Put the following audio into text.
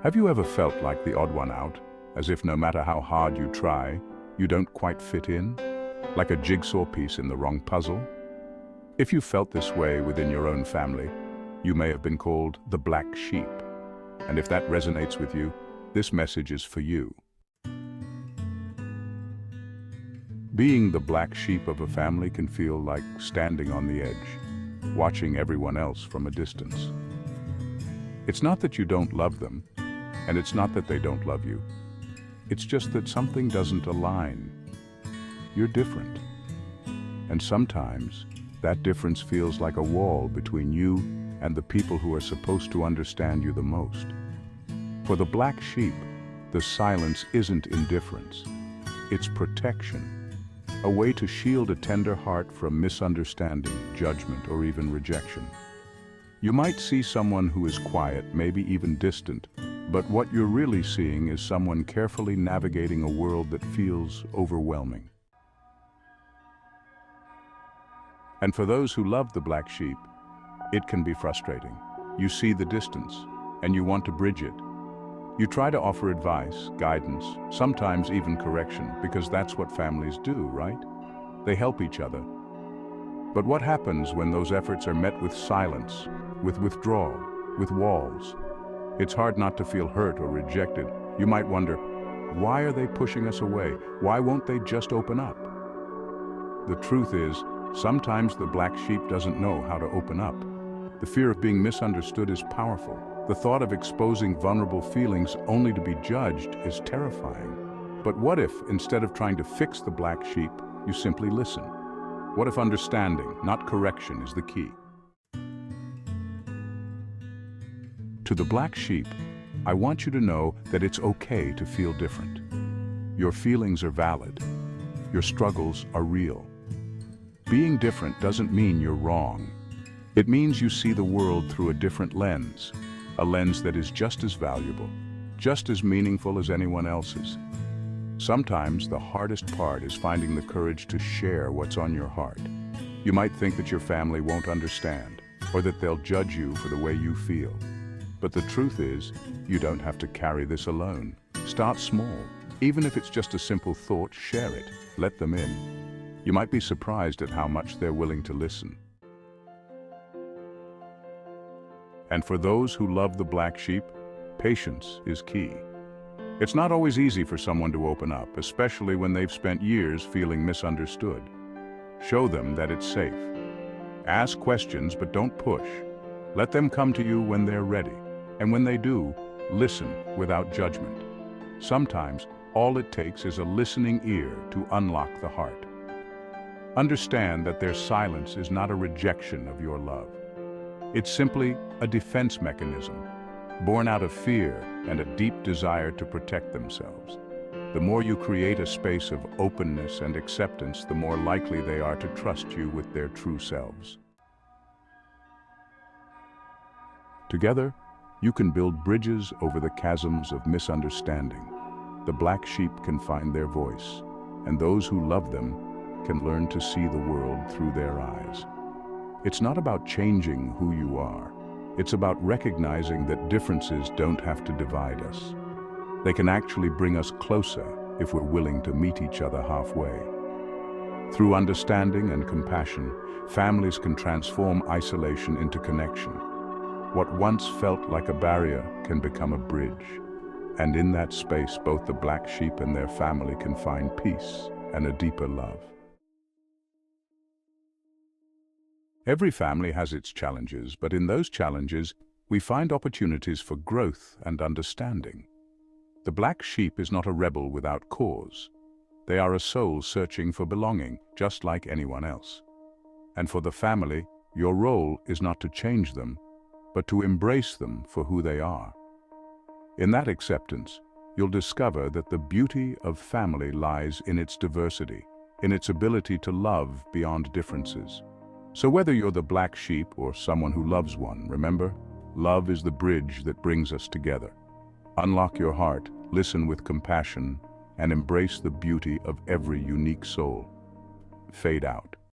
Have you ever felt like the odd one out, as if no matter how hard you try, you don't quite fit in? Like a jigsaw piece in the wrong puzzle? If you felt this way within your own family, you may have been called the black sheep. And if that resonates with you, this message is for you. Being the black sheep of a family can feel like standing on the edge, watching everyone else from a distance. It's not that you don't love them, and it's not that they don't love you. It's just that something doesn't align. You're different. And sometimes, that difference feels like a wall between you and the people who are supposed to understand you the most. For the black sheep, the silence isn't indifference. It's protection, a way to shield a tender heart from misunderstanding, judgment, or even rejection. You might see someone who is quiet, maybe even distant, but what you're really seeing is someone carefully navigating a world that feels overwhelming. And for those who love the black sheep, it can be frustrating. You see the distance, and you want to bridge it. You try to offer advice, guidance, sometimes even correction, because that's what families do, right? They help each other. But what happens when those efforts are met with silence, with withdrawal, with walls? It's hard not to feel hurt or rejected. You might wonder, why are they pushing us away? Why won't they just open up? The truth is, sometimes the black sheep doesn't know how to open up. The fear of being misunderstood is powerful. The thought of exposing vulnerable feelings only to be judged is terrifying. But what if, instead of trying to fix the black sheep, you simply listen? What if understanding, not correction, is the key? To the black sheep, I want you to know that it's okay to feel different. Your feelings are valid. Your struggles are real. Being different doesn't mean you're wrong. It means you see the world through a different lens, a lens that is just as valuable, just as meaningful as anyone else's. Sometimes the hardest part is finding the courage to share what's on your heart. You might think that your family won't understand, or that they'll judge you for the way you feel. But the truth is, you don't have to carry this alone. Start small. Even if it's just a simple thought, share it. Let them in. You might be surprised at how much they're willing to listen. And for those who love the black sheep, patience is key. It's not always easy for someone to open up, especially when they've spent years feeling misunderstood. Show them that it's safe. Ask questions, but don't push. Let them come to you when they're ready. And when they do, listen without judgment. Sometimes, all it takes is a listening ear to unlock the heart. Understand that their silence is not a rejection of your love. It's simply a defense mechanism, born out of fear and a deep desire to protect themselves. The more you create a space of openness and acceptance, the more likely they are to trust you with their true selves. Together, you can build bridges over the chasms of misunderstanding. The black sheep can find their voice, and those who love them can learn to see the world through their eyes. It's not about changing who you are. It's about recognizing that differences don't have to divide us. They can actually bring us closer if we're willing to meet each other halfway. Through understanding and compassion, families can transform isolation into connection. What once felt like a barrier can become a bridge. And in that space, both the black sheep and their family can find peace and a deeper love. Every family has its challenges, but in those challenges, we find opportunities for growth and understanding. The black sheep is not a rebel without cause. They are a soul searching for belonging, just like anyone else. And for the family, your role is not to change them, but to embrace them for who they are. In that acceptance, you'll discover that the beauty of family lies in its diversity, in its ability to love beyond differences. So whether you're the black sheep or someone who loves one, remember, love is the bridge that brings us together. Unlock your heart, listen with compassion, and embrace the beauty of every unique soul. Fade out.